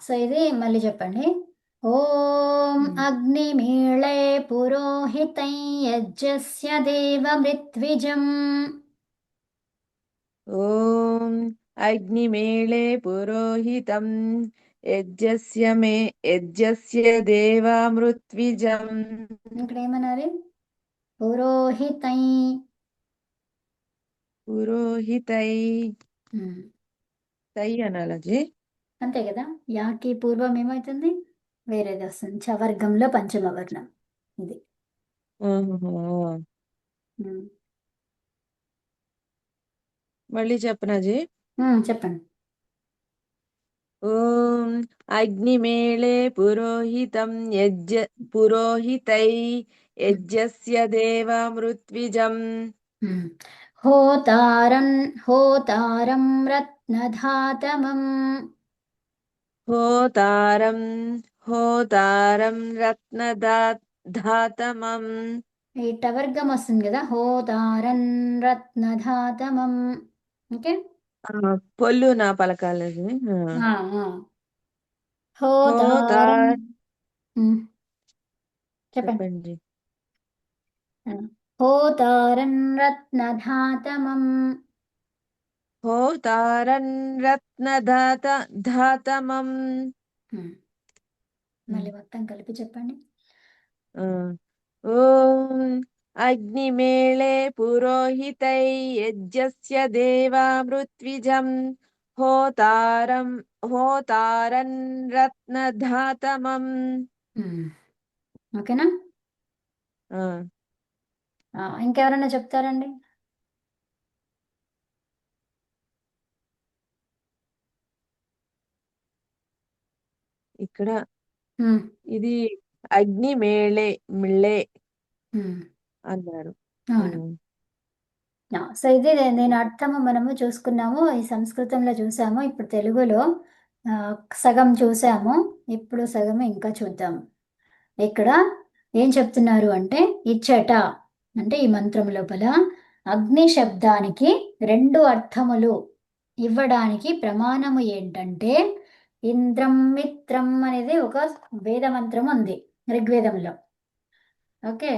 So ఇది మళ్ళీ చెప్పండి. ఓం అగ్నిమీళే పురోహితం యజ్ఞస్య దేవమృత్విజం. ఓం అగ్నిమేళే పురోహితం యజ్ఞస్య దేవామృత్విజం. ఇక్కడ ఏమన్నారు? పురోహితై. పురోహితై ఉమ్, తై అనాలజీ. అంతే కదా. యాకి పూర్వం ఏమవుతుంది? వేరేది వస్తుంది. చవర్గంలో పంచమ వర్ణం ఇది. ఓహో. ఉమ్, మళ్ళీ చెప్పనాజీ. చెప్పండి. ఓం అగ్నిమేళే పురోహితై యజ్ఞస్య దేవామృత్విజం. ఉమ్. హోతారం హోతారం రత్నధాతమం. హోతారం హోతారం రత్నధాతమం. ఈ టవర్గం వస్తుంది కదా, హోతారన్ రత్నధాతమం. ఓకే. పొల్లు నా పలకాలది. ఆ, ఆ. హోతారం. హోతార్ ఉమ్, చెప్పండి. చెప్పండి. ఆ. హోతారన్ రత్నధాతమం. హోతారన్ ధాతమం. ఉమ్, మళ్ళీ మొత్తం కలిపి చెప్పండి. ఆ. ఓం అగ్నిమేళే పురోహితై యజ్ఞస్య దేవామృత్విజం హోతారన్ రత్నధాతమం. ఉమ్, ఓకేనా. ఆ, ఇంకెవరైనా చెప్తారండి? ఇక్కడ ఉమ్, ఇది అగ్నిమేళే మిళ్ళే ఉమ్, అన్నారు. అవును. సో ఇది నేను అర్థము మనము చూసుకున్నాము, ఈ సంస్కృతంలో చూసాము, ఇప్పుడు తెలుగులో ఆ, సగం చూసాము. ఇప్పుడు సగం ఇంకా చూద్దాం. ఇక్కడ ఏం చెప్తున్నారు అంటే, ఇచ్చట అంటే ఈ మంత్రం లోపల అగ్ని శబ్దానికి రెండు అర్థములు ఇవ్వడానికి ప్రమాణము ఏంటంటే, ఇంద్రం మిత్రం అనేది ఒక వేద మంత్రం ఉంది ఋగ్వేదంలో. ఓకే.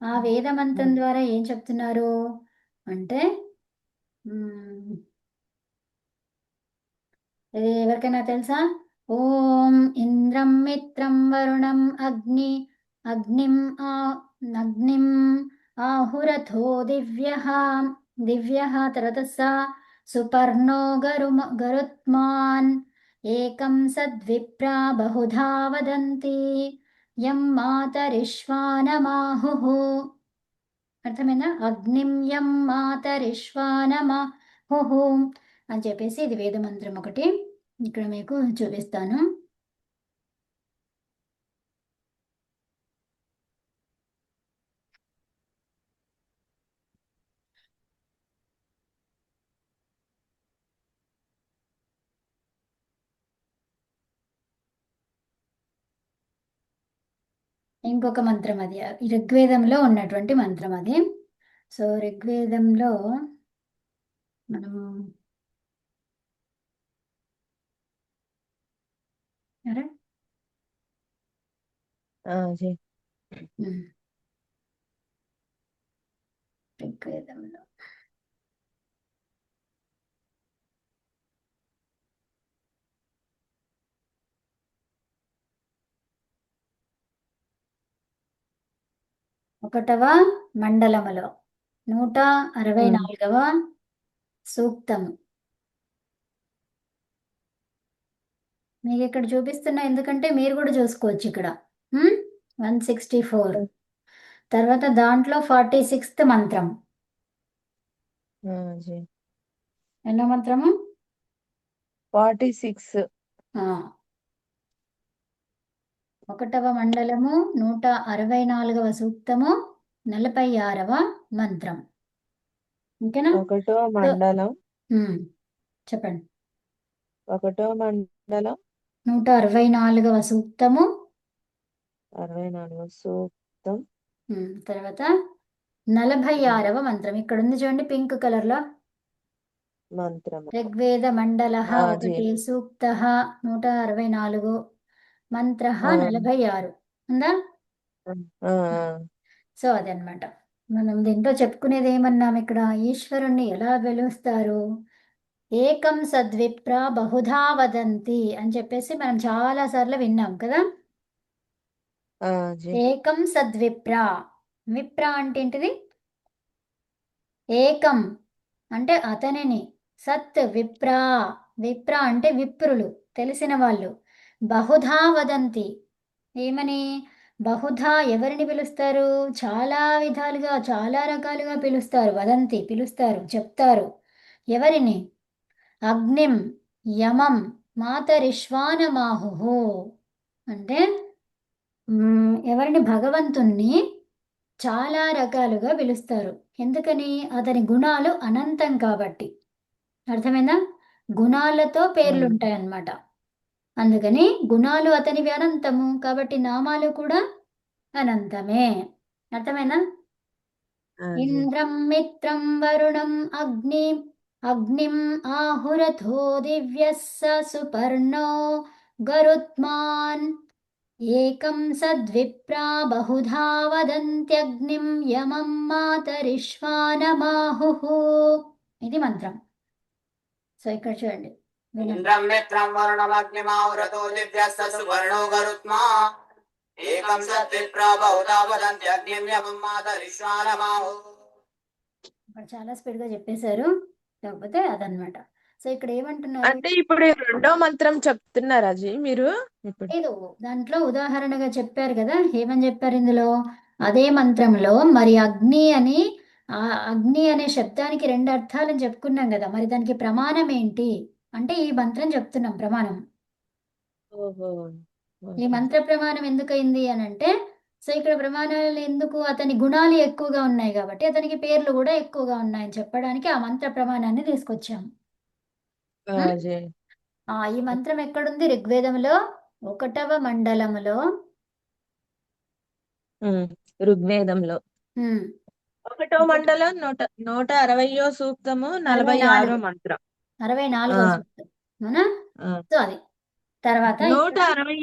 ఆ వేద మంత్రం ద్వారా ఏం చెప్తున్నారు అంటే, మ్మ్, ఇది ఎవరికైనా తెలుసా? ఓం ఇంద్రం మిత్రం వరుణం అగ్నిం ఆ అగ్నిం ఆహురథో దివ్యః తర్వాత సుపర్ణో గరుత్మాన్ ఏకం సద్విప్రా బహుధా వదంతి యం మాతరిష్వానమాహుః. అర్థమైందా? అగ్నిం యం మాతరిష్వానమాహుః అని చెప్పేసి ఇది వేద మంత్రం ఒకటి ఇక్కడ మీకు చూపిస్తాను. ఇంకొక మంత్రం అది ఋగ్వేదంలో ఉన్నటువంటి మంత్రం అది. సో ఋగ్వేదంలో మనము అరే ఉమ్, ఋగ్వేదంలో ఒకటవ మండలములో 164వ సూక్తము మీకు ఇక్కడ చూపిస్తున్నా, ఎందుకంటే మీరు కూడా చూసుకోవచ్చు ఇక్కడ. 164 తర్వాత దాంట్లో 46th మంత్రం. ఎన్నో మంత్రము? 46. ఒకటవ మండలము 164వ సూక్తము 46వ మంత్రం. ఓకేనా. ఒకటో సో మండలం చెప్పండి. ఒకటో మండలం 164వ సూక్తము 64వ సూక్తం తర్వాత 46వ మంత్రం ఇక్కడ ఉంది చూడండి పింక్ కలర్లో. మంత్రము. ఋగ్వేద మండల జీ. ఒకటి, సూక్త 164, మంత్ర ఆ, 46 ఉందా? ఆ, ఆ, సో అదనమాట. మనం దీంట్లో చెప్పుకునేది ఏమన్నాం ఇక్కడ, ఈశ్వరుణ్ణి ఎలా వెలుస్తారు? ఏకం సద్విప్ర బహుధా వదంతి అని చెప్పేసి మనం చాలా సార్లు విన్నాం కదా. ఆ, జీ. ఏకం సద్విప్ర, విప్ర అంటే ఏంటిది? ఏకం అంటే అతనిని, సత్ విప్ర, విప్ర అంటే విప్రులు, తెలిసిన వాళ్ళు. బహుధా వదంతి, ఏమని? బహుధా ఎవరిని పిలుస్తారు? చాలా విధాలుగా, చాలా రకాలుగా పిలుస్తారు. వదంతి పిలుస్తారు, చెప్తారు. ఎవరిని? అగ్నిం, యమం, మాతరిష్వానమాహు అంటే ఎవరిని? భగవంతుణ్ణి చాలా రకాలుగా పిలుస్తారు. ఎందుకని? అతని గుణాలు అనంతం కాబట్టి. అర్థమైందా? గుణాలతో ఆ, పేర్లుంటాయన్నమాట. అందుకని గుణాలు అతనివి అనంతము కాబట్టి నామాలు కూడా అనంతమే. అర్థమైందా? జీ. ఇంద్రం మిత్రం వరుణం అగ్నిం ఆహురథో దివ్యः స సుపర్ణో గరుత్మాన్ ఏకం సద్విప్రా బహుధా వదంత్యగ్నిం యమం మాతరిష్వానమాహుః. ఇది మంత్రం. సో ఇక్కడ చూడండి, వినండి. ఇంద్రం మిత్రం వరుణమగ్నిమావృతో దివ్యస్త సువర్ణో గరుత్మా ఏకం సద్విప్రా బహుధా వదంతి అగ్నిం యమం మాతరిష్వానమాహు. ఇక్కడ చాలా స్పీడ్ గా చెప్పేశారు, కాకపోతే అదనమాట. సో ఇక్కడ ఏమంటున్నారు? అంటే ఇప్పుడు ఈ రెండో మంత్రం చెప్తున్నారా జీ మీరు ఇప్పుడు? లేదు, దాంట్లో ఉదాహరణగా చెప్పారు కదా, ఏమని చెప్పారు ఇందులో? అదే మంత్రంలో మరి అగ్ని అని, ఆ అగ్ని అనే శబ్దానికి రెండు అర్థాలని చెప్పుకున్నాం కదా, మరి దానికి ప్రమాణం ఏంటి అంటే ఈ మంత్రం చెప్తున్నాం ప్రమాణం. ఓహో, ఈ ఓకే. మంత్ర ప్రమాణం ఎందుకయింది అని అంటే, సో ఇక్కడ ప్రమాణాలు ఎందుకు? అతని గుణాలు ఎక్కువగా ఉన్నాయి కాబట్టి అతనికి పేర్లు కూడా ఎక్కువగా ఉన్నాయని చెప్పడానికి ఆ మంత్ర ప్రమాణాన్ని తీసుకొచ్చాము. ఉం? జీ. ఈ మంత్రం ఎక్కడుంది? ఋగ్వేదంలో 1వ మండలములో. ఉమ్, ఋగ్వేదంలో ఉం. 1వ మండలం 160వ సూక్తము 64, 46వ మంత్రం. ఆ, 64వ సూక్తం. అవునా? ఆ. సో అది తర్వాత నూట ఇక్కడ అరవై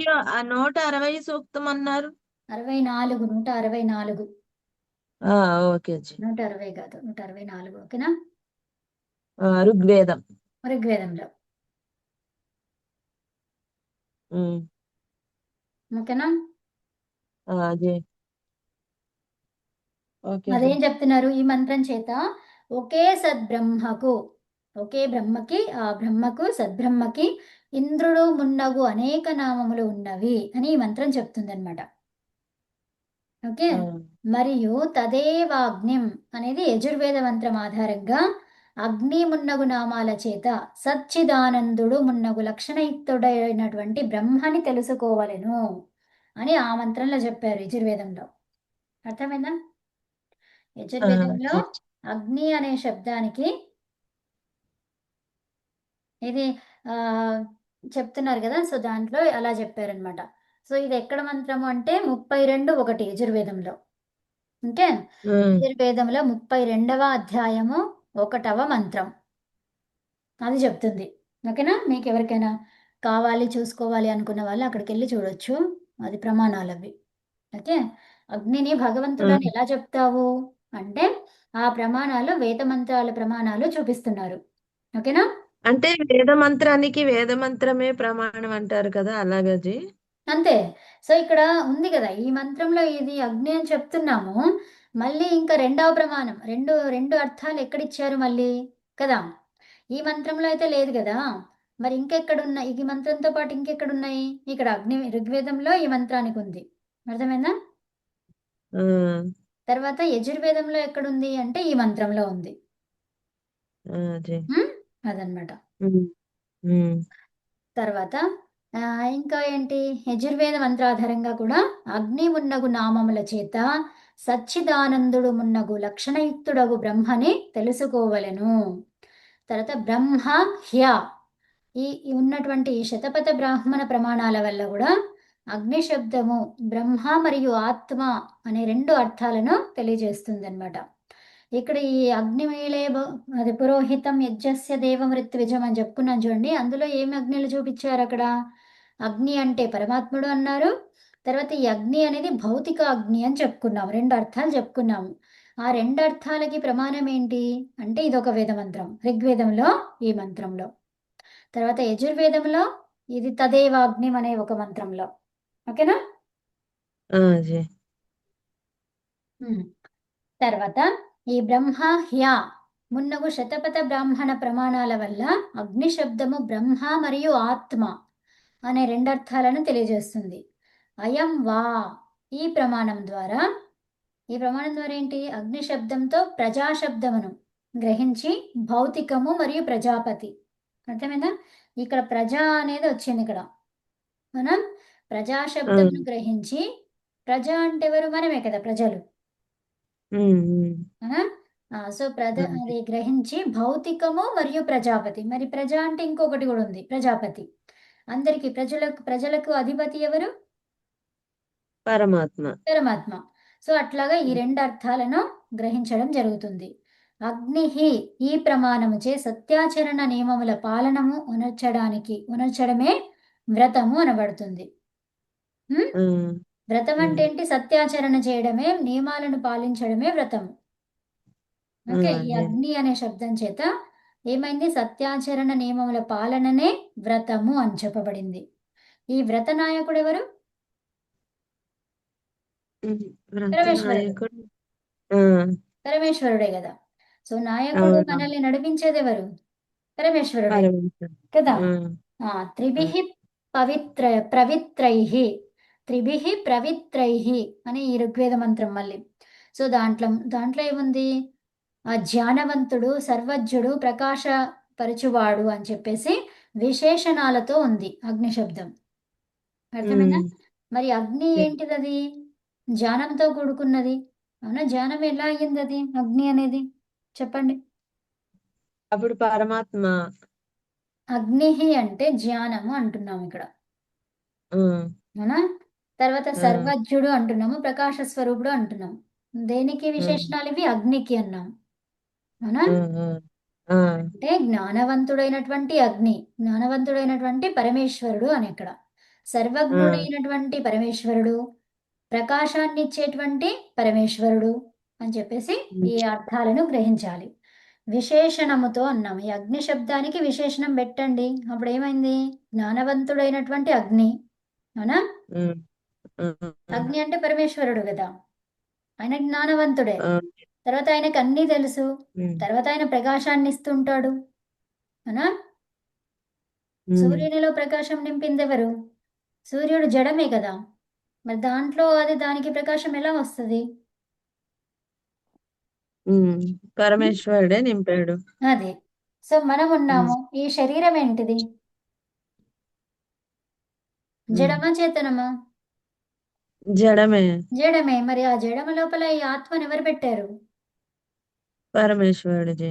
160 సూక్తం అన్నారు. 64, 164, ఆ, ఓకే జీ. 160 కాదు, 164. ఓకేనా? ఋగ్వేదం. ఋగ్వేదంలో. ఉమ్, ఓకేనా? జీ. ఓకే జీ. అదేం చెప్తున్నారు? ఈ మంత్రం చేత ఒకే సద్బ్రహ్మకు, ఒకే బ్రహ్మకి, ఆ బ్రహ్మకు, సద్బ్రహ్మకి ఇంద్రుడు మున్నగు అనేక నామములు ఉన్నవి అని ఈ మంత్రం చెప్తుందన్నమాట. ఓకే. ఆ, మరియు తదేవాగ్నిం అనేది యజుర్వేద మంత్రం ఆధారంగా అగ్ని మున్నగు నామాల చేత సచ్చిదానందుడు మున్నగు లక్షణయుక్తుడైనటువంటి బ్రహ్మని తెలుసుకోవలెను అని ఆ మంత్రంలో చెప్పారు యజుర్వేదంలో. అర్థమైందా? ఆ, యజుర్వేదంలో జీ. అగ్ని అనే శబ్దానికి ఇది ఆ, చెప్తున్నారు కదా, సో దాంట్లో అలా చెప్పారనమాట. సో ఇది ఎక్కడ మంత్రము అంటే 32:1 యజుర్వేదంలో. ఓకే. ఉమ్, యజుర్వేదంలో 32వ అధ్యాయము 1వ మంత్రం అది చెప్తుంది. ఓకేనా? మీకు ఎవరికైనా కావాలి, చూసుకోవాలి అనుకున్న వాళ్ళు అక్కడికి వెళ్ళి చూడొచ్చు. అది ప్రమాణాలు అవి. ఓకే. అగ్నిని భగవంతుడని ఉమ్. ఎలా చెప్తావు అంటే ఆ ప్రమాణాలు వేద మంత్రాల ప్రమాణాలు చూపిస్తున్నారు. ఓకేనా? అంటే వేద మంత్రానికి వేద మంత్రమే ప్రమాణం అంటారు కదా, అలాగా జీ. అంతే. సో ఇక్కడ ఉంది కదా, ఈ మంత్రంలో ఇది అగ్ని అని చెప్తున్నాము. మళ్ళీ ఇంకా రెండవ ప్రమాణం, రెండు రెండు అర్థాలు ఎక్కడిచ్చారు మళ్ళీ కదా. ఈ మంత్రంలో అయితే లేదు కదా. మరి ఇంకెక్కడున్నాయి? ఈ మంత్రంతో పాటు ఇంకెక్కడున్నాయి? ఇక్కడ అగ్ని ఋగ్వేదంలో ఈ మంత్రానికి ఉంది. అర్థమైందా? ఉమ్, తర్వాత యజుర్వేదంలో ఎక్కడుంది అంటే ఈ మంత్రంలో ఉంది. జీ. ఉం? అదనమాట. ఉమ్, ఉమ్, తర్వాత ఇంకా ఏంటి? యజుర్వేద మంత్రాధారంగా కూడా అగ్ని మున్నగు నామముల చేత సచ్చిదానందుడు మున్నగు లక్షణయుక్తుడగు బ్రహ్మని తెలుసుకోవలెను. తర్వాత బ్రహ్మ హ్య, ఈ ఉన్నటువంటి ఈ శతపథ బ్రాహ్మణ ప్రమాణాల వల్ల కూడా అగ్ని శబ్దము బ్రహ్మ మరియు ఆత్మ అనే రెండు అర్థాలను తెలియజేస్తుంది అనమాట. ఇక్కడ ఈ అగ్నిమీళే అది పురోహితం యజ్ఞస్య దేవమృత్విజం అని చెప్పుకున్నాం చూడండి. అందులో ఏమి అగ్నిలు చూపించారు అక్కడ? అగ్ని అంటే పరమాత్ముడు అన్నారు. తర్వాత ఈ అగ్ని అనేది భౌతిక అగ్ని అని చెప్పుకున్నాం. 2 అర్థాలు చెప్పుకున్నాము. ఆ 2 అర్థాలకి ప్రమాణం ఏంటి అంటే ఇదొక వేద మంత్రం. ఋగ్వేదంలో ఈ మంత్రంలో, తర్వాత యజుర్వేదంలో ఇది తదేవాగ్నిం అనే ఒక మంత్రంలో. ఓకేనా? జీ. తర్వాత ఈ బ్రహ్మ హ్యా మున్నగు శతపథ బ్రాహ్మణ ప్రమాణాల వల్ల అగ్ని శబ్దము బ్రహ్మ మరియు ఆత్మ అనే 2 అర్థాలను తెలియజేస్తుంది. అయం వా ఈ ప్రమాణం ద్వారా ఏంటి? అగ్ని శబ్దంతో ప్రజాశబ్దమును గ్రహించి భౌతికము మరియు ప్రజాపతి. అర్థమైందా? ఇక్కడ ప్రజా అనేది వచ్చింది. ఇక్కడ మనం ప్రజాశబ్దమును గ్రహించి, ప్రజ అంటే ఎవరు? మనమే కదా ప్రజలు. సో అది గ్రహించి భౌతికము మరియు ప్రజాపతి. మరి ప్రజ అంటే ఇంకొకటి కూడా ఉంది, ప్రజాపతి. అందరికి ప్రజలకు అధిపతి ఎవరు? పరమాత్మ. సో అట్లాగా ఈ 2 అర్థాలను గ్రహించడం జరుగుతుంది. అగ్నిహి ఈ ప్రమాణముచే సత్యాచరణ నియమముల పాలనము ఉనర్చడమే వ్రతము అనబడుతుంది. వ్రతం అంటే ఏంటి? సత్యాచరణ చేయడమే, నియమాలను పాలించడమే వ్రతము. ఓకే, ఈ అగ్ని అనే శబ్దం చేత ఏమైంది? సత్యాచరణ నియమముల పాలననే వ్రతము అని చెప్పబడింది. ఈ వ్రత నాయకుడు ఎవరు? పరమేశ్వరుడే కదా. సో నాయకుడు మనల్ని నడిపించేది ఎవరు? పరమేశ్వరుడే కదా. త్రిభిః ప్రవిత్రైః అని ఈ ఋగ్వేద మంత్రం మళ్ళీ. సో దాంట్లో ఏముంది? ఆ జ్ఞానవంతుడు, సర్వజ్ఞుడు, ప్రకాశపరచువాడు అని చెప్పేసి విశేషణాలతో ఉంది అగ్ని శబ్దం. అర్థమైనా? మరి అగ్ని ఏంటిది? అది జ్ఞానంతో కూడుకున్నది. అవునా? జ్ఞానం ఎలా అయ్యింది అది అగ్ని అనేది? చెప్పండి. అప్పుడు పరమాత్మ. అగ్నిహి అంటే జ్ఞానము అంటున్నాము ఇక్కడ. అవునా? తర్వాత సర్వజ్ఞుడు అంటున్నాము, ప్రకాశ స్వరూపుడు అంటున్నాము. దేనికి విశేషణాలు ఇవి? అగ్నికి అన్నాం. అవునా? అంటే జ్ఞానవంతుడైనటువంటి అగ్ని, జ్ఞానవంతుడైనటువంటి పరమేశ్వరుడు అని ఇక్కడ. సర్వజ్ఞుడైనటువంటి పరమేశ్వరుడు, ప్రకాశాన్ని ఇచ్చేటువంటి పరమేశ్వరుడు అని చెప్పేసి ఈ అర్థాలను గ్రహించాలి. విశేషణముతో అన్నాము. ఈ అగ్ని శబ్దానికి విశేషణం పెట్టండి. అప్పుడు ఏమైంది? జ్ఞానవంతుడైనటువంటి అగ్ని. అవునా? అగ్ని అంటే పరమేశ్వరుడు కదా, ఆయన జ్ఞానవంతుడే. తర్వాత ఆయనకు అన్నీ తెలుసు. తర్వాత ఆయన ప్రకాశాన్ని ఇస్తుంటాడు. అవునా? సూర్యునిలో ప్రకాశం నింపింది ఎవరు? సూర్యుడు జడమే కదా. మరి దాంట్లో దానికి ప్రకాశం ఎలా వస్తుంది? పరమేశ్వరుడే నింపాడు. అది. సో మనం ఉన్నాము. ఈ శరీరం ఏంటిది? జడమా చేతనమా? జడమే. మరి ఆ జడమ లోపల ఈ ఆత్మను ఎవరు పెట్టారు? పరమేశ్వరుడు.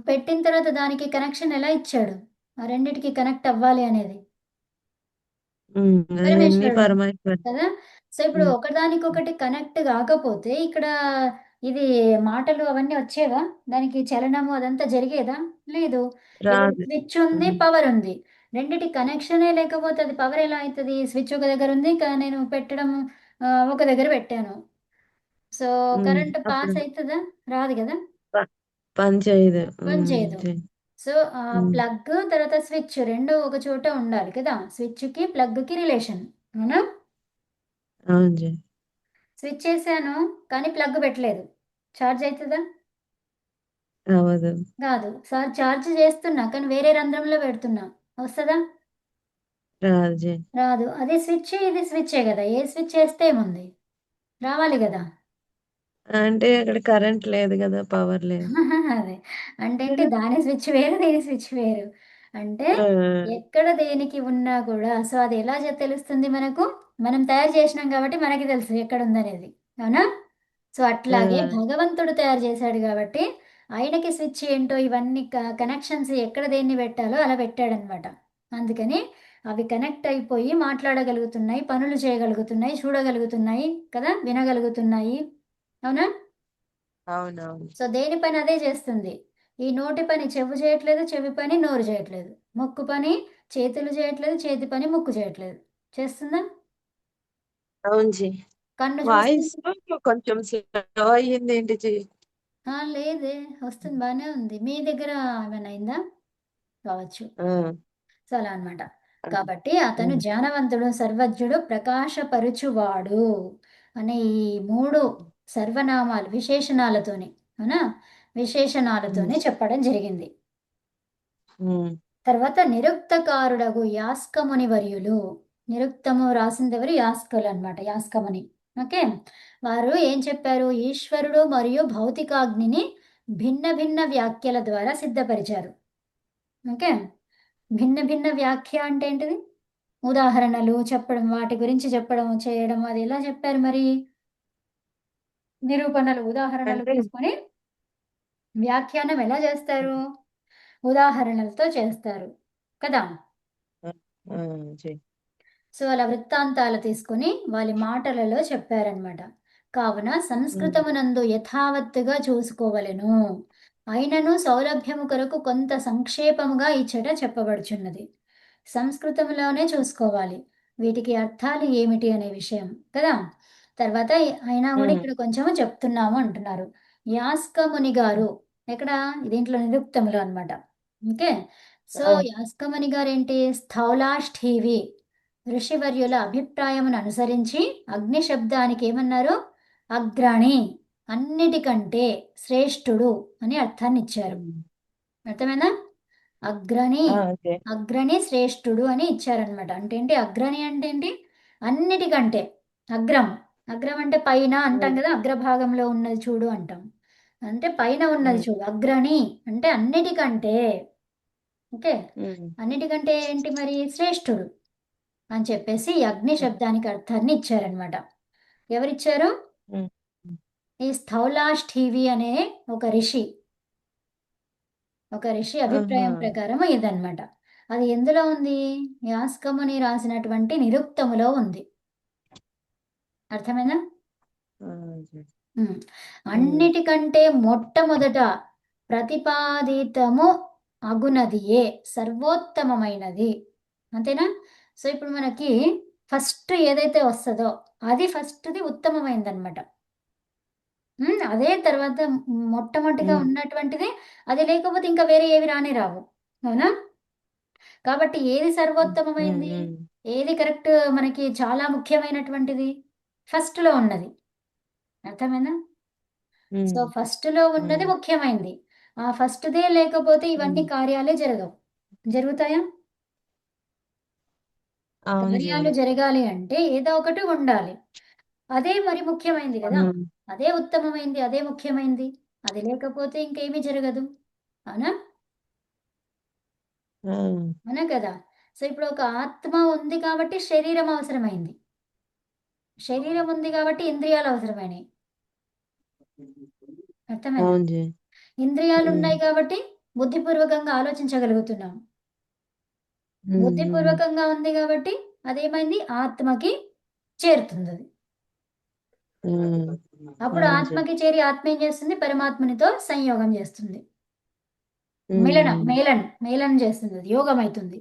పెట్టిన తర్వాత దానికి కనెక్షన్ ఎలా ఇచ్చాడు? ఆ రెండిటికి కనెక్ట్ అవ్వాలి అనేది పరమేశ్వరుడు కదా. సో ఇప్పుడు ఒకదానికొకటి కనెక్ట్ కాకపోతే ఇక్కడ ఇది మాటలు అవన్నీ వచ్చేవా? దానికి చలనము అదంతా జరిగేదా? లేదు. స్విచ్ ఉంది, పవర్ ఉంది. రెండిటి కనెక్షనే లేకపోతే అది పవర్ ఎలా అవుతుంది? స్విచ్ ఒక దగ్గర ఉంది, నేను పెట్టడం ఒక దగ్గర పెట్టాను. సో కరెంట్ పాస్ అవుతుందా? రాదు కదా, పనిచేయదు. సో ప్లగ్ తర్వాత స్విచ్ రెండు ఒక చోట ఉండాలి కదా. స్విచ్ కి ప్లగ్ కి రిలేషన్. అవునా? స్విచ్ చేశాను కానీ ప్లగ్ పెట్టలేదు, ఛార్జ్ అవుతుందా? కాదు. సార్ ఛార్జ్ చేస్తున్నా కానీ వేరే రంధ్రంలో పెడుతున్నా, వస్తుందా? రాదు. అదే స్విచ్, ఇది స్విచ్చే కదా. ఏ స్విచ్ చేస్తే ఏముంది? రావాలి కదా. అంటే అక్కడ కరెంట్ లేదు కదా, పవర్ లేదు. అదే అంటే దాని స్విచ్ వేరు, దీని స్విచ్ వేరు. అంటే ఎక్కడ దేనికి ఉన్నా కూడా సో అది ఎలా తెలుస్తుంది మనకు? మనం తయారు చేసినాం కాబట్టి మనకి తెలుసు ఎక్కడ ఉందనేది. అవునా? సో అట్లాగే భగవంతుడు తయారు చేశాడు కాబట్టి ఆయనకి స్విచ్ ఏంటో ఇవన్నీ కనెక్షన్స్ ఎక్కడ దేన్ని పెట్టాలో అలా పెట్టాడనమాట. అందుకని అవి కనెక్ట్ అయిపోయి మాట్లాడగలుగుతున్నాయి, పనులు చేయగలుగుతున్నాయి, చూడగలుగుతున్నాయి కదా, వినగలుగుతున్నాయి. అవునా? అవునవును. సో దేని పని అదే చేస్తుంది. ఈ నోటి పని చెవు చేయట్లేదు, చెవి పని నోరు చేయట్లేదు. ముక్కు పని చేతులు చేయట్లేదు, చేతి పని ముక్కు చేయట్లేదు. చేస్తుందా? అవును జీ. కన్ను వాయిస్ చూస్తుంది. కొంచెం స్లో అయ్యింది ఏంటి జీ? లేదే, వస్తుంది, బానే ఉంది. మీ దగ్గర ఏమైనా అయిందా? కావచ్చు. ఆ, సో అలా అన్నమాట. కాబట్టి అతను ఉమ్, జ్ఞానవంతుడు, సర్వజ్ఞుడు, ప్రకాశపరుచువాడు అనే ఈ 3 సర్వనామాలు విశేషణాలతోని, అవునా? విశేషణాలతోనే చెప్పడం జరిగింది. ఉమ్, తర్వాత నిరుక్తకారుడగు యాస్కముని వర్యులు. నిరుక్తము రాసింది ఎవరు? యాస్కులు అన్నమాట, యాస్కముని. ఓకే. వారు ఏం చెప్పారు? ఈశ్వరుడు మరియు భౌతికాగ్నిని భిన్న భిన్న వ్యాఖ్యల ద్వారా సిద్ధపరిచారు. ఓకే. భిన్న భిన్న వ్యాఖ్య అంటే ఏంటిది? ఉదాహరణలు చెప్పడం, వాటి గురించి చెప్పడం, చేయడం. అది ఎలా చెప్పారు మరి? నిరూపణలు, ఉదాహరణలు అంటే తీసుకొని వ్యాఖ్యానం ఎలా చేస్తారు? ఉదాహరణలతో చేస్తారు కదా. ఆ, ఆ, జీ. సో అలా వృత్తాంతాలు తీసుకొని వాళ్ళ మాటలలో చెప్పారనమాట. కావున ఉమ్, సంస్కృతమునందు యథావత్తుగా చూసుకోవలెను. అయినను సౌలభ్యము కొరకు కొంత సంక్షేపముగా ఇచ్చట చెప్పబడుచున్నది. సంస్కృతంలోనే చూసుకోవాలి వీటికి అర్థాలు ఏమిటి అనే విషయం కదా. తర్వాత అయినా కూడా ఉమ్, ఇక్కడ కొంచెము చెప్తున్నాము అంటున్నారు. యాస్కముని గారు ఎక్కడ? దీంట్లో నిరుక్తములు అన్నమాట. ఓకే. సో ఆ, యాస్కముని గారు ఏంటి? స్థౌలాష్ఠీవి ఋషివర్యుల అభిప్రాయమును అనుసరించి అగ్ని శబ్దానికి ఏమన్నారు? అగ్రణి, అన్నిటికంటే శ్రేష్ఠుడు అని అర్థాన్ని ఇచ్చారు. ఉమ్, అర్థమైందా? అగ్రణి, ఆ, జీ. అగ్రణి శ్రేష్ఠుడు అని ఇచ్చారనమాట. అంటే ఏంటి? అగ్రణి అంటే ఏంటి? అన్నిటికంటే అగ్రం. అగ్రం అంటే పైన అంటాం ఉమ్, కదా, అగ్రభాగంలో ఉన్నది చూడు అంటాం. అంటే పైన ఉన్నది ఉమ్, చూడు. అగ్రణి అంటే అన్నిటికంటే. ఓకే. ఉమ్, అన్నిటికంటే ఏంటి మరి? శ్రేష్ఠుడు అని చెప్పేసి ఈ అగ్ని శబ్దానికి అర్థాన్ని ఇచ్చారనమాట. ఎవరిచ్చారు? ఉమ్, ఈ స్థౌలాష్ఠీవి అనే ఒక ఋషి. ఒక ఋషి ఆహా, అభిప్రాయం ప్రకారం ఇదన్నమాట. అది ఎందులో ఉంది? యాస్కముని రాసినటువంటి నిరుక్తములో ఉంది. అర్థమైందా? ఆ, జీ. ఉమ్. ఉమ్, అన్నిటికంటే మొట్టమొదట ప్రతిపాదితము అగునదియే సర్వోత్తమమైనది. అంతేనా? సో ఇప్పుడు మనకి ఫస్ట్ ఏదైతే వస్తుందో అది ఫస్ట్‌ది ఉత్తమమైనదనమాట. అదే తర్వాత మొట్టమొదటిగా ఉమ్, ఉన్నటువంటిది అది లేకపోతే ఇంకా వేరే ఏవి రానే రావు. అవునా? కాబట్టి ఏది ఉమ్, ఉమ్, సర్వోత్తమమైంది? ఉమ్, ఏది కరెక్ట్ మనకి చాలా ముఖ్యమైనటువంటిది? ఫస్ట్‌లో ఉన్నది. అర్థమైందా? సో ఉమ్, ఫస్ట్‌లో ఉన్నది ఉమ్. ముఖ్యమైనది. ఆ ఫస్ట్‌దే లేకపోతే ఇవన్నీ ఉమ్, కార్యాలే జరగవు. జరుగుతాయా? అవును జీ. కార్యాలు జరగాలి అంటే ఏదో ఒకటి ఉండాలి. అదే మరి ముఖ్యమైనది గదా. ఉమ్, అదే ఉత్తమమైంది. అదే ముఖ్యమైనది. అది లేకపోతే ఇంకేమీ జరగదు. అవునా? ఉమ్, అవునా కదా. సో ఇప్పుడు ఒక ఆత్మ ఉంది కాబట్టి శరీరం అవసరమైంది. శరీరం ఉంది కాబట్టి ఇంద్రియాలు అవసరమైనయి. అర్థమైందా? అవును జీ. ఉమ్, ఇంద్రియాలున్నాయి కాబట్టి బుద్ధిపూర్వకంగా ఆలోచించగలుగుతున్నాం. ఉమ్, ఉమ్, బుద్ధిపూర్వకంగా ఉంది గాబట్టి అదేమైంది? ఆత్మకి చేరుతుందది. ఉమ్, అప్పుడు అవును జీ. ఆత్మకి చేరి ఆత్మ ఏం చేస్తుంది? పరమాత్మనితో సంయోగం చేస్తుంది. ఉమ్, మేళనం చేస్తుందది. యోగమైతుంది.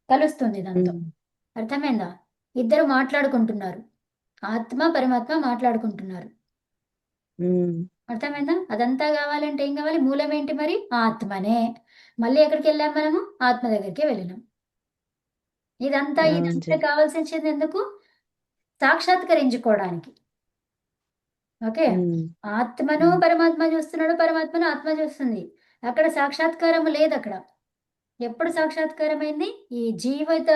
కలుస్తుంది దాంతో. ఉమ్, అర్థమైందా? ఇద్దరు మాట్లాడుకుంటున్నారు. ఆత్మ, పరమాత్మ మాట్లాడుకుంటున్నారు. ఉమ్, అర్థమైందా? అదంతా గావాలంటే ఏం గావాలి? మూలమేంటి మరి? ఆత్మనే. మళ్ళీ ఎక్కడికెళ్ళాం మనము? ఆత్మ దగ్గరికే వెళ్ళినాం. ఇదంతా అవును జీ. ఇదంతా కావాల్సొచ్చిందెందుకు? సాక్షాత్కరించుకోవడానికి. ఓకే. ఉమ్, ఆత్మను ఉమ్, పరమాత్మ చూస్తున్నాడు. పరమాత్మను ఆత్మ చూస్తుంది. అక్కడ సాక్షాత్కారం లేదక్కడ. ఎప్పుడు సాక్షాత్కారమైంది? ఈ జీవిత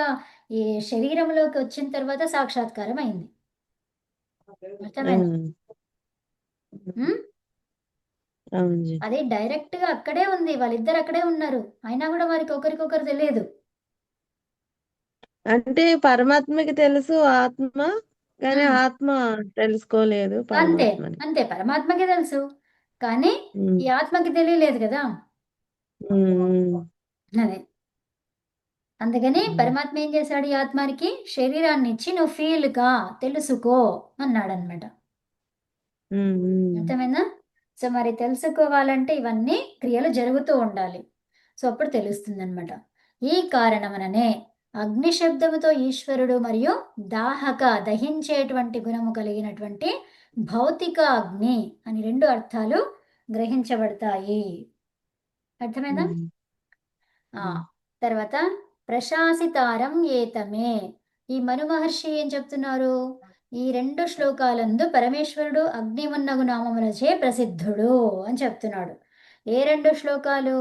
ఈ శరీరంలోకి వచ్చిన తర్వాత సాక్షాత్కారం అయింది. అర్థమైందా? ఉమ్, హ్మ్. అవును జీ. అది డైరెక్ట్‌గా అక్కడే ఉంది. వాళ్ళిద్దరు అక్కడే ఉన్నారు. అయినా గూడా వారికి ఒకరికొకరు తెలియదు. అంటే పరమాత్మకి తెలుసు ఆత్మ, కానీ హ్మ్. ఆత్మ తెలుసుకోలేదు అంతే. పరమాత్మని. అంతే. పరమాత్మకే తెలుసు. కానీ ఉమ్, ఈ ఆత్మకి తెలియలేదు గదా. ఉమ్, అదే. అందుకని ఉమ్, పరమాత్మ ఏం చేశాడు? ఈ ఆత్మానికి శరీరాన్నిచ్చి నువ్వు ఫీల్‌గా తెలుసుకో అన్నాడన్నమాట. ఉమ్, ఉమ్, అర్థమైందా? సో మరి తెలుసుకోవాలంటే ఇవన్నీ క్రియలు జరుగుతూ ఉండాలి. సో అప్పుడు తెలుస్తుంది అనమాట. ఈ కారణమననే అగ్ని శబ్దముతో ఈశ్వరుడు మరియు దాహక దహించేటువంటి గుణము కలిగినటువంటి భౌతిక అగ్ని అని రెండు అర్థాలు గ్రహించబడతాయి. అర్థమైందా? ఉమ్, ఆ ఉమ్. తర్వాత ప్రశాసితారం ఏతమే. ఈ మను మహర్షి ఏం చెప్తున్నారు? ఈ రెండు శ్లోకాలందు పరమేశ్వరుడు అగ్నిమున్నగు నామములచే ప్రసిద్ధుడు అని చెప్తున్నాడు. ఏ రెండు శ్లోకాలు?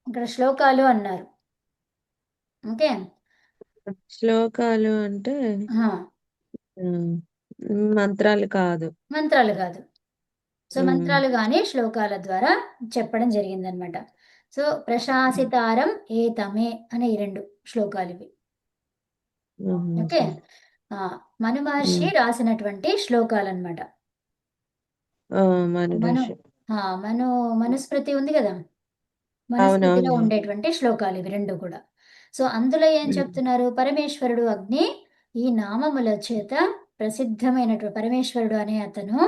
ఇక్కడ శ్లోకాలు అన్నారు. ఓకే. శ్లోకాలు అంటే ఆ, ఉమ్, మంత్రాలు కాదు. మంత్రాలు కాదు. సో ఉమ్, మంత్రాలు కానీ శ్లోకాల ద్వారా చెప్పడం జరిగిందనమాట. సో ప్రశాసితారం ఏతమే అనే ఈ రెండు శ్లోకాలు ఇవి. ఓకే. ఉమ్, ఆ, మను మహర్షి ఉమ్. రాసినటువంటి శ్లోకాలన్నమాట. ఆ, మను మనురాశి. ఆ, మనుస్మృతి ఉంది కదా, మనుస్మృతిలో అవునవును. ఉండేటువంటి శ్లోకాలు ఇవి రెండు కూడా. సో అందులో ఏం ఉమ్, చెప్తున్నారు? పరమేశ్వరుడు అగ్ని ఈ నామముల చేత ప్రసిద్ధమైనటువంటి పరమేశ్వరుడు అనే అతను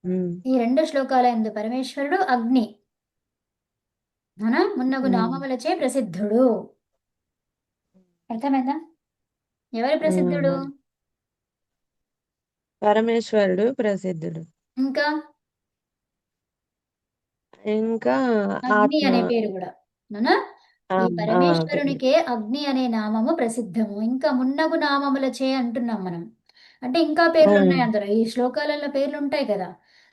ఉమ్, ఈ రెండు శ్లోకాల యందు పరమేశ్వరుడు అగ్ని మున్నగు ఉమ్, నామములచే ప్రసిద్ధుడు. అర్థమైందా? ఎవరు ప్రసిద్ధుడు? ఉమ్. పరమేశ్వరుడు ప్రసిద్ధుడు. ఇంకా ఇంకా అగ్ని ఆత్మ. అనే పేరు కూడా. అవునా? ఆ, ఈ ఆ, పేరు. పరమేశ్వరునికే అగ్ని అనే నామము ప్రసిద్ధము. ఇంకా మున్నగు నామములచే అంటున్నాం మనం. అంటే ఇంకా పేర్లు ఉన్నాయి ఉమ్, అందులో. ఈ శ్లోకాలలో పేర్లు ఉంటాయి కదా.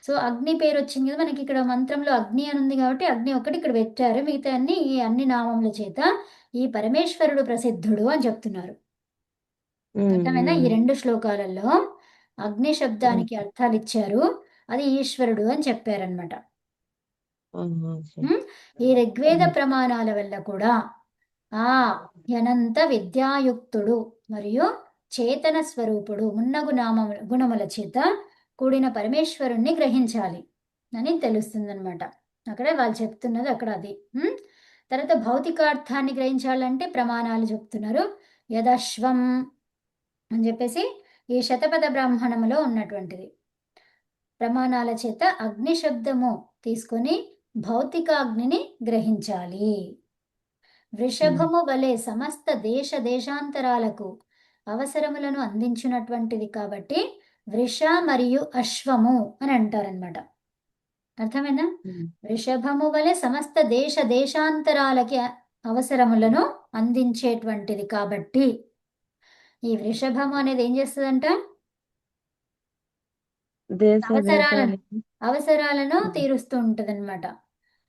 సో అగ్ని పేరు వచ్చింది కదా మనకి. ఇక్కడ మంత్రంలో అగ్ని అని ఉంది కాబట్టి అగ్ని ఒకటి ఇక్కడ పెట్టారు. మిగతా అన్ని ఈ అన్ని నామముల చేత ఈ పరమేశ్వరుడు ప్రసిద్ధుడు అని చెప్తున్నారు. ఉమ్, అర్థమైందా? ఈ ఉమ్, రెండు శ్లోకాలలో అగ్ని శబ్దానికి ఉమ్. అర్థాలు ఇచ్చారు. అది ఈశ్వరుడు అని చెప్పారనమాట. ఆహా, ఈ ఋగ్వేద ఉమ్, ప్రమాణాల వల్ల కూడా ఆ అనంత విద్యాయుక్తుడు మరియు చేతన స్వరూపుడు మున్నగు గుణముల చేత కూడిన పరమేశ్వరుణ్ణి గ్రహించాలి అని తెలుస్తుందన్నమాట. అక్కడే వాళ్ళు చెప్తున్నది అక్కడ అది. తర్వాత భౌతికార్థాన్ని గ్రహించాలంటే ప్రమాణాలు చెప్తున్నారు. యదశ్వం అని చెప్పేసి ఈ శతపథ బ్రాహ్మణములో ఉన్నటువంటిది. ప్రమాణాల చేత అగ్ని శబ్దము తీసుకొని భౌతిక అగ్నిని గ్రహించాలి. వృషభము వలె సమస్త దేశ దేశాంతరాలకు అవసరములను అందించినటువంటిది కాబట్టి వృష మరియు అశ్వము అని అంటారనమాట. అర్థమైందా? ఉమ్, వృషభము వలె సమస్త దేశ దేశాంతరాలకి అవసరములను అందించేటువంటిది కాబట్టి ఈ వృషభము అనేది ఏం చేస్తుందంట? దేశ అవసరాలను దేశాలకి. అవసరాలను ఉమ్, తీరుస్తూ ఉంటదన్నమాట.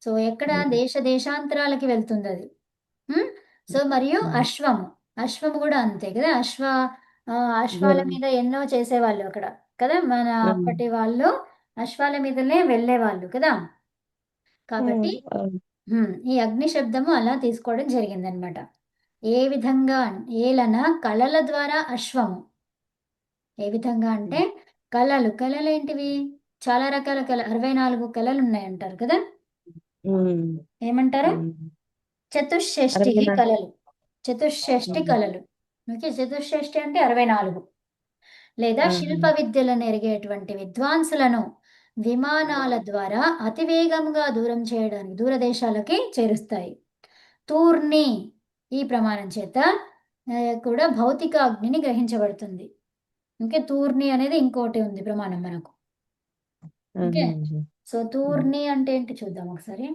సో ఎక్కడ? ఉమ్, దేశ దేశాంతరాలకి వెళ్తుంది అది. ఉమ్, సో మరియు ఉమ్. అశ్వము కూడా అంతే కదా. అశ్వాల గుర్రం. మీద ఎన్నో చేసేవాళ్ళు అక్కడ కదా. మన ఉమ్, అప్పటి వాళ్ళు అశ్వాల మీదనే వెళ్ళేవాళ్ళు కదా. కాబట్టి అవును. ఈ అగ్ని శబ్దము అలా తీసుకోవడం జరిగిందనమాట. ఏ విధంగా? ఏలన కళల ద్వారా అశ్వము. ఏ విధంగా అంటే కళలు ఏంటివి? చాలా రకాల 64 కళలు ఉన్నాయంటారు కదా. ఉమ్, ఏమంటారు? ఉమ్. చతుషష్ఠి 64. కళలు. చతుషష్ఠి ఉమ్, కళలు. ఓకే. చతుషష్ఠి అంటే 64. లేదా ఆహా. శిల్ప విద్యలను ఎరిగేటువంటి విద్వాంసులను విమానాల ద్వారా అతివేగంగా దూరం చేయడానికి దూరదేశాలకి చేరుస్తాయి. తూర్ని ఈ ప్రమాణం చేత కూడా భౌతిక అగ్నిని గ్రహించబడుతుంది. ఓకే. తూర్ని అనేది ఇంకోటి ఉంది ప్రమాణం మనకు. ఓకే. ఆహా. సో ఉమ్, తూర్ని అంటే ఏంటి చూద్దాం ఒకసారి.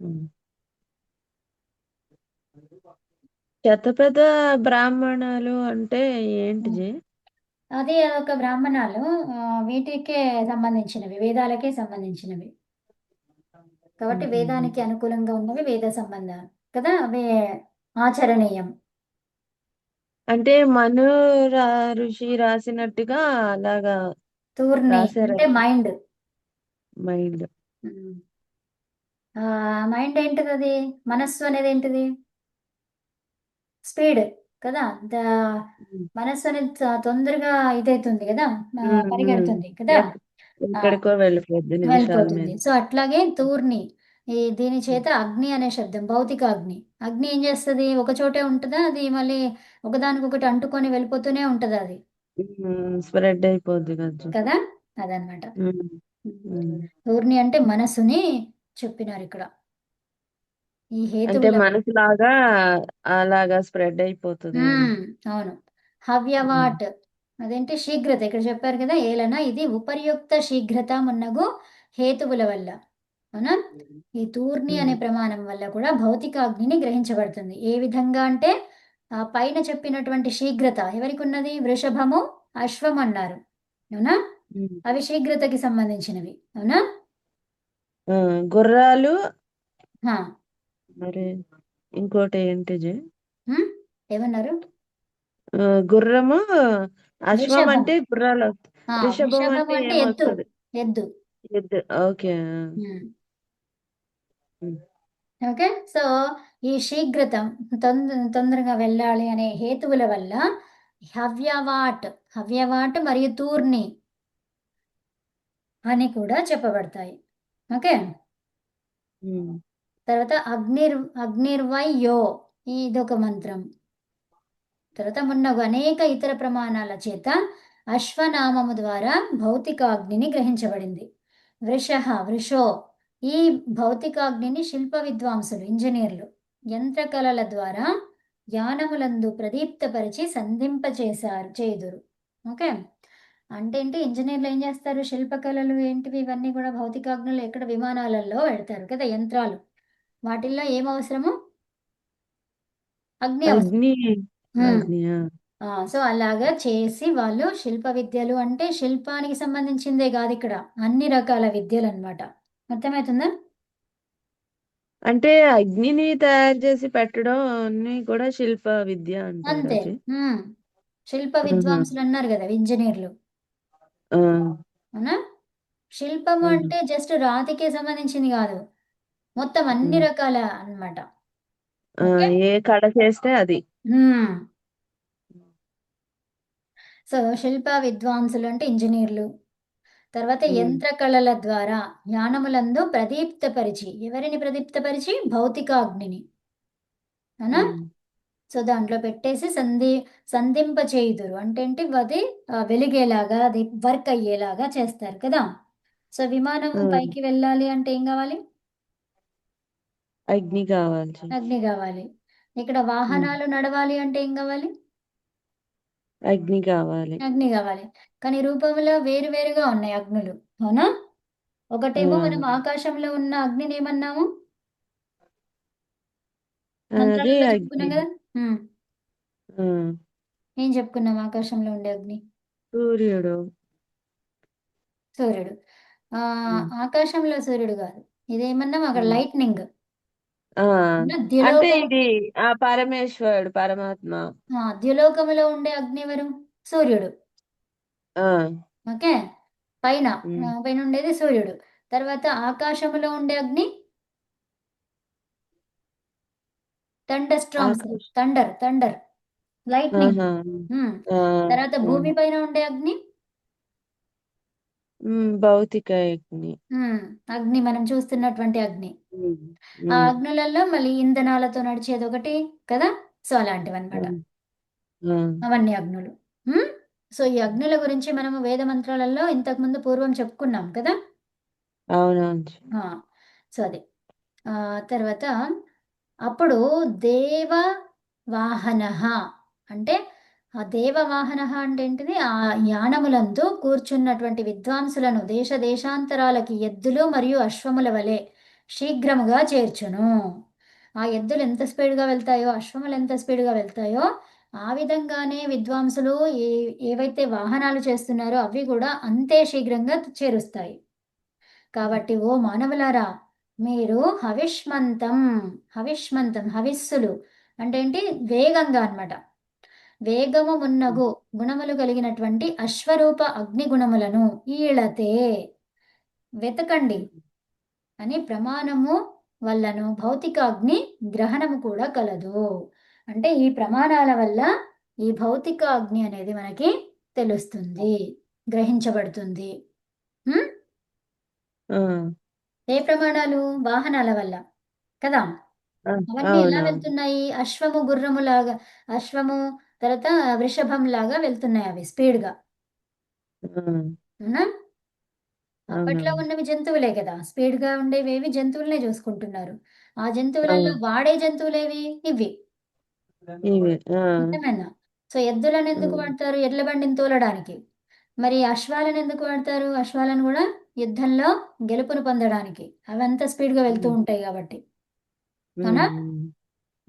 ఉమ్. శతపథ బ్రాహ్మణాలు అంటే ఏంటిది? అది ఒక బ్రాహ్మణాలు వీటికే సంబంధించినవి, వేదాలకే సంబంధించినవి కాబట్టి ఉమ్. వేదానికి అనుకూలంగా ఉన్నవి వేద సంబంధాలు కదా, అవే ఆచరణీయం. అంటే మను ఋషి రాసినట్టుగా అలాగా తూర్ని రాశారు అంటే మైండ్. మైండ్. మైండ్ ఏంటిది? అది మనస్సు అనేది ఏంటిది? స్పీడ్ కదా. మనస్సు అనేది తొందరగా ఇదైతుంది కదా, పరిగెడుతుంది కదా, ఆ, ఎక్కడికో వెళ్ళిపోద్ది నిమిషాల వెళ్ళిపోతుంది. మీద. సో అట్లాగే తూర్ని దీని చేత అగ్ని అనే శబ్దం భౌతిక అగ్ని. అగ్ని ఏం చేస్తుంది? ఒక చోటే ఉంటుందా? అది మళ్ళీ ఒకదానికొకటి అంటుకొని వెళ్ళిపోతూనే ఉంటుంది అది స్ప్రెడ్ అయిపోద్ది కదా. కదా. అదనమాట. ఉమ్, ఉమ్. ధూర్ని అంటే మనసుని చెప్పినారు ఇక్కడ ఈ అంటే హేతువుల వల్ల. మనసులాగా అలాగా స్ప్రెడ్ అయిపోతుంది అని. అవును. ఉమ్, హవ్యవాట్ అదేంటి శీఘ్రత ఇక్కడ చెప్పారు కదా ఏలన ఇది ఉపర్యుక్త శీఘ్రత మున్నగు హేతువుల వల్ల. అవునా? ఈ తూర్ణి అనే ఉమ్, ప్రమాణం వల్ల కూడా భౌతిక అగ్నిని గ్రహించబడుతుంది. ఏ విధంగా అంటే పైన చెప్పినటువంటి శీఘ్రత ఎవరికి ఉన్నది? వృషభము, అశ్వం అన్నారు. అవునా? ఉమ్. అవి శీఘ్రతకి సంబంధించినవి. అవునా? ఆ, గుర్రాలు హా. మరి ఇంకోటి ఏంటిది? హ్మ్? ఏమన్నారు? గుర్రము, అశ్వం వృషభం. అంటే గుర్రాలు. రిషభం వృషభం అంటే అంటే ఎద్దు. ఏమవుతుంది? ఎద్దు. ఎద్దు. ఓకే. హ్మ్. ఉమ్, ఓకే. సో ఈ శీఘ్రత తొందరగా వెళ్ళాలి అనే హేతువుల వల్ల హవ్యవాట్ మరియు తూర్ణి అని కూడా చెప్పబడతాయి. ఓకే. ఉమ్, తర్వాత అగ్నిర్వై యో ఇదొక మంత్రం. తర్వాత మున్నగు అనేక ఇతర ప్రమాణాల చేత అశ్వనామము ద్వారా భౌతికాగ్నిని గ్రహించబడింది. వృషో ఈ భౌతికాగ్నిని శిల్ప విద్వాంసులు ఇంజనీర్లు యంత్రకళల ద్వారా యానములందు ప్రదీప్తపరిచి చేదురు. ఓకే. అంటే ఏంటి? ఇంజనీర్లు ఏం చేస్తారు? శిల్పకళలు ఏంటివి ఇవన్నీ కూడా భౌతికాగ్నులు ఎక్కడ విమానాలలో పెడతారు కదా యంత్రాలు. వాటిల్లో ఏం అవసరము? అగ్ని అవసరం. అగ్ని. హ్మ్. అగ్నియా? సో అలాగా చేసి వాళ్ళు శిల్ప విద్యలు అంటే శిల్పానికి సంబంధించిందే కాదు ఇక్కడ అన్ని రకాల విద్యలు అనమాట. అర్థమవుతుందా? అంటే అగ్నిని తయారు చేసి పెట్టడం అన్ని కూడా శిల్ప విద్య అంటారు అంతే. అది. శిల్ప ఆహా. విద్వాంసులు అన్నారు కదా ఇంజనీర్లు. ఆ, అవునా? శిల్పము ఆ, అంటే జస్ట్ రాతికే సంబంధించింది కాదు, మొత్తం అన్ని ఉమ్. రకాల అన్నమాట. ఆ, ఓకే. ఏ కళ చేస్తే అది. హ్మ్. సో శిల్ప విద్వాంసులు అంటే ఇంజనీర్లు. తర్వాత ఉమ్, యంత్రకళల ద్వారా జ్ఞానములందు ప్రదీప్తపరిచి ఎవరిని ప్రదీప్తపరిచి? భౌతికాగ్నిని. అవునా? ఉమ్, సో దాంట్లో పెట్టేసి సంధింప చేయుదురు అంటే ఏంటి? అది వెలిగేలాగా అది వర్క్ అయ్యేలాగా చేస్తారు కదా. సో విమానం ఆ, పైకి వెళ్ళాలి అంటే ఏం కావాలి? అగ్ని కావాలి. అగ్ని కావాలి. ఇక్కడ ఉమ్, వాహనాలు నడవాలి అంటే ఏం కావాలి? అగ్ని కావాలి. అగ్ని కావాలి. కానీ రూపంలో వేరు వేరుగా ఉన్నాయి అగ్నులు. అవునా? ఆ, ఒకటేమో మనం ఆకాశంలో ఉన్న అగ్నిని ఏమన్నాము? అదే మంత్రాలలో అగ్ని. చెప్పుకున్నాం కదా. హ్మ్. ఆ, ఏం చెప్పుకున్నాం ఆకాశంలో ఉండే అగ్ని? సూర్యుడు. సూర్యుడు. ఉమ్, ఆకాశంలో సూర్యుడు కాదు. ఇదేమన్నాం అక్కడ ఉమ్. లైట్నింగ్. ఆ, అంటే ద్యులోకం. ఇది ఆ పరమేశ్వరుడు, పరమాత్మ. ద్యులోకములో ఉండే అగ్ని ఎవరు? సూర్యుడు. ఆ, ఓకే. పైన ఉమ్. పైన ఉండేది సూర్యుడు. తర్వాత ఆకాశములో ఉండే అగ్ని thunder storms. Akash. Thunder lightning. ఆహా. ఆ, తర్వాత ఆ. భూమి పైన ఉండే అగ్ని భౌతిక అగ్ని. అగ్ని మనం చూస్తున్నటువంటి అగ్ని. ఉమ్, ఆ ఉమ్, అగ్నులలో మళ్ళీ ఇంధనాలతో నడిచేది ఒకటి కదా. సో అలాంటివన్నమాట. ఉమ్, ఆ, అవన్నీ అగ్నులు. హ్మ్. సో ఈ అగ్నుల గురించి మనము వేద మంత్రాలలో ఇంతకుముందు పూర్వం చెప్పుకున్నాం కదా. అవునవును. ఆ! సో అది. తర్వాత అప్పుడు దేవ వాహనః అంటే ఆ దేవ వాహనః అంటే ఏంటిది? ఆ యానములందు కూర్చున్నటువంటి విద్వాంసులను దేశ దేశాంతరాలకి ఎద్దులు మరియు అశ్వముల వలె శీఘ్రముగా చేర్చును. ఆ ఎద్దులు ఎంత స్పీడ్‌గా వెళ్తాయో, అశ్వములు ఎంత స్పీడ్‌గా వెళ్తాయో, ఆ విధంగానే విద్వాంసులు ఏవైతే వాహనాలు చేస్తున్నారో అవి కూడా అంతే శీఘ్రంగా చేరుస్తాయి. కాబట్టి ఓ మానవులారా మీరు హవిస్సులు అంటే ఏంటి? వేగంగా అన్నమాట. వేగము మున్నగు గుణములు కలిగినటువంటి అశ్వరూప అగ్ని గుణములను ఈళతే వెతకండి అని ప్రమాణము వల్లను భౌతిక అగ్ని గ్రహణము కూడా కలదు. అంటే ఈ ప్రమాణాల వల్ల ఈ భౌతిక అగ్ని అనేది మనకి తెలుస్తుంది, గ్రహించబడుతుంది. హ్మ్? ఆ, ఏ ప్రమాణాలు? వాహనాల వల్ల కదా. ఆ, అవన్నీ ఎలా అవునవును. వెళ్తున్నాయి? అశ్వము తర్వాత వృషభం లాగా వెళ్తున్నాయి అవి స్పీడ్‌గా. ఆ, అవునా? అప్పట్లో అవునవును. ఉన్నవి జంతువులే కదా! స్పీడ్‌గా ఉండేవేవి జంతువులనే చూసుకుంటున్నారు. ఆ జంతువులలో అవును. వాడే జంతువులేవి? ఇవి. ఇవే. ఆ! నిజమేనా? సో, ఎద్దులనెందుకు హ్మ్. వాడతారు? ఎడ్ల బండిని తోలడానికి. మరి అశ్వాలనెందుకు వాడతారు? అశ్వాలను గూడా యుద్ధంలో గెలుపును పొందడానికి. అవంత స్పీడ్‌గా వెళ్తూ హ్మ్. ఉంటాయి గాబట్టి. అవునా? హ్మ్.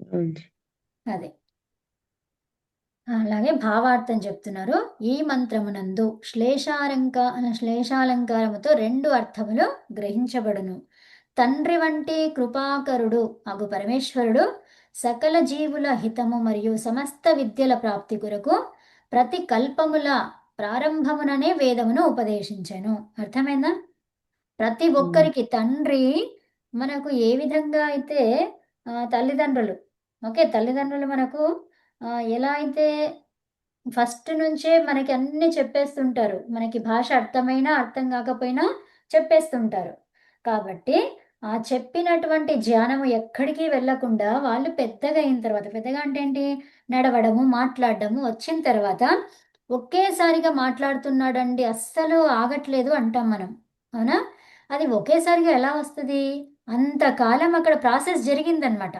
అవును. అదే. అలాగే భావార్థం చెప్తున్నారు. ఈ మంత్రమునందు శ్లేషాలంకారముతో 2 అర్థములు గ్రహించబడును. తండ్రి వంటి కృపాకరుడు అగు పరమేశ్వరుడు సకల జీవుల హితము మరియు సమస్త విద్యల ప్రాప్తి కొరకు ప్రతి కల్పముల ప్రారంభముననే వేదమును ఉపదేశించెను. అర్థమైందా? ప్రతి హ్మ్. ఒక్కరికి తండ్రి మనకు ఏ విధంగా అయితే తల్లిదండ్రులు ఓకే. తల్లిదండ్రులు మనకు ఎలా అయితే ఫస్ట్ నుంచే మనకి అన్నీ చెప్పేస్తుంటారు. మనకి భాష అర్థమైనా, అర్థం కాకపోయినా చెప్పేస్తుంటారు. కాబట్టి ఆ చెప్పినటువంటి జ్ఞానము ఎక్కడికి వెళ్ళకుండా వాళ్ళు పెద్దగా అయిన తర్వాత పెద్దగా అంటే ఏంటి? నడవడము, మాట్లాడడము వచ్చిన తర్వాత ఒకేసారిగా మాట్లాడుతున్నాడండి అస్సలు ఆగట్లేదు అంటాం మనం. అవునా? అది ఒకేసారిగా ఎలా వస్తది? అంతకాలం అక్కడ ప్రాసెస్ జరిగిందనమాట.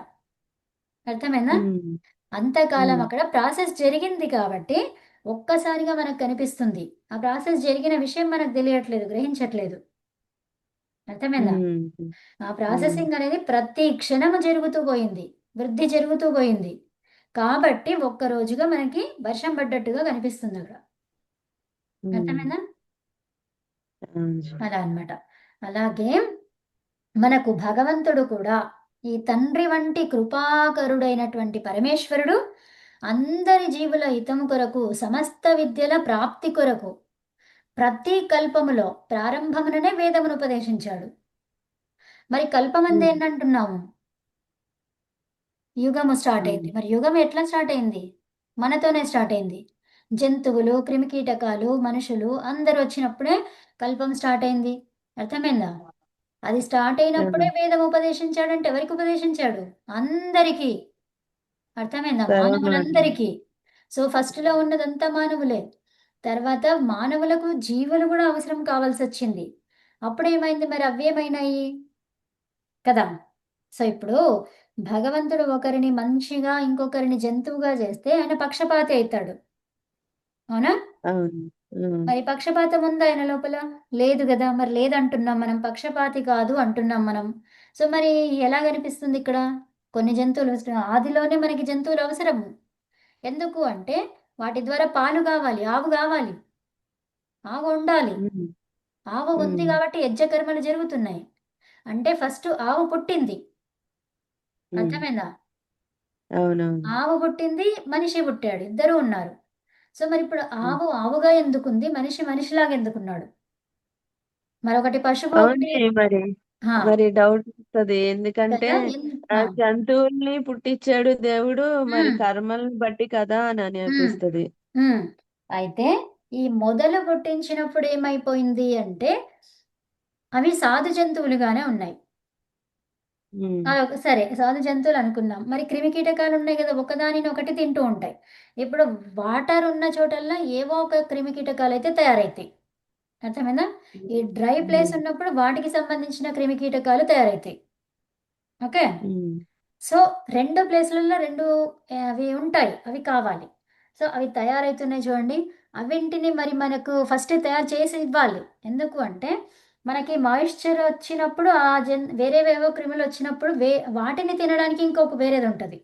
అర్థమైందా? హ్మ్. అంతకాలం హ్మ్. అక్కడ ప్రాసెస్ జరిగింది కాబట్టి, ఒక్కసారిగా మనకు కనిపిస్తుంది. ఆ ప్రాసెస్ జరిగిన విషయం మనకు తెలియట్లేదు, గ్రహించట్లేదు. అర్థమైందా? హ్మ్. ఆ అవును. ప్రాసెసింగ్ అనేది ప్రతి క్షణము జరుగుతూ పోయింది. వృద్ధి జరుగుతూ పోయింది. కాబట్టి ఒక్క రోజుగా మనకి వర్షం పడ్డట్టుగా కనిపిస్తుందక్కడ. హ్మ్. అర్థమైందా? అవును. అలా అన్నమాట. అలాగే మనకు భగవంతుడు కూడా ఈ తండ్రి వంటి కృపాకరుడైనటువంటి పరమేశ్వరుడు అందరి జీవుల హితము కొరకు సమస్త విద్యల ప్రాప్తి కొరకు ప్రతి కల్పములో ప్రారంభముననే వేదమును ఉపదేశించాడు. మరి కల్పమంది హ్మ్. ఏంటంటున్నాము? యుగము స్టార్ట్ అయింది. అవును. మరి యుగం ఎట్లా స్టార్ట్ అయింది? మనతోనే స్టార్ట్ అయింది. జంతువులు, క్రిమికీటకాలు, మనుషులు అందరూ వచ్చినప్పుడే కల్పం స్టార్ట్ అయింది. అర్థమైందా? అది స్టార్ట్ ఆ! అయినప్పుడే వేదం ఉపదేశించాడంటే ఎవరికి ఉపదేశించాడు? అందరికీ. అర్థమైందా? సర్వమాన్యం. మానవులందరికీ. సో, ఫస్ట్‌లో ఉన్నదంతా మానవులే. తర్వాత మానవులకు జీవులు గూడా అవసరం కావాల్సొచ్చింది. అప్పుడేమైంది మరి అవ్వేమైనాయి? కదా! సో, ఇప్పుడు భగవంతుడు ఒకరిని మనిషిగా, ఇంకొకరిని జంతువుగా జేస్తే ఆయన పక్షపాతి అయితాడు. అవునా? అవును. హ్మ్. మరి పక్షపాతం ఉందా ఆయన లోపల? లేదు గదా! మరి లేదంటున్నాం మనం. పక్షపాతి కాదు అంటున్నాం మనం. సో, మరి ఎలా కనిపిస్తుందిక్కడ? కొన్ని జంతువులు ఆదిలోనే మనకి జంతువులు అవసరము. ఎందుకు అంటే వాటి ద్వారా పాలు గావాలి, ఆవు గావాలి. ఆవు ఉండాలి. హ్మ్. ఆవు ఉంది హ్మ్. గాబట్టి యజ్ఞకర్మలు జరుగుతున్నాయి. అంటే ఫస్ట్ ఆవు పుట్టింది. హ్మ్. అర్థమైందా? అవునవును. ఆవు పుట్టింది, మనిషి పుట్టాడు. ఇద్దరూ ఉన్నారు. సో, మరిప్పుడు హ్మ్. ఆవు ఆవుగా ఎందుకుంది? మనిషి మనిషిలాగా ఎందుకున్నాడు? మరొకటి పశువు ఒకటి అవునే మరి. ఆ! మరి డౌటొస్తది. ఎందుకంటే కదా! ఆ! జంతువుల్ని పుట్టిచ్చాడు దేవుడు. మరి హ్మ్. కర్మలను బట్టి కదా అని హ్మ్. అనిపిస్తది. హ్మ్. అయితే ఈ మొదలు పుట్టించినప్పుడు ఏమైపోయింది అంటే, అవి సాధు జంతువులుగానే ఉన్నాయి. హ్మ్. సరే సాధు జంతువులు అనుకున్నాం. మరి క్రిమికీటకాలున్నాయి గదా! ఒకదానినొకటి తింటూ ఉంటాయి. ఇప్పుడు వాటర్ ఉన్న చోటల్లా ఏవో ఒక క్రిమికీటకాలైతే తయారైతాయి. అర్థమైందా? ఈ డ్రై ప్లేస్ హ్మ్. ఉన్నప్పుడు వాటికి సంబంధించిన క్రిమికీటకాలు తయారైతాయి. ఓకే. హ్మ్. సో, 2 ప్లేసులలో 2 అవి ఉంటాయి. అవి కావాలి. సో, అవి తయారైతున్నాయి చూడండి. అవింటిని మరి మనకు ఫస్ట్ తయారు చేసి ఇవ్వాలి. ఎందుకు అంటే, మనకి మాయిశ్చర్ వచ్చినప్పుడు వేరేవేవో క్రిములొచ్చినప్పుడు వాటిని తినడానికి ఇంకొక వేరేదుంటది.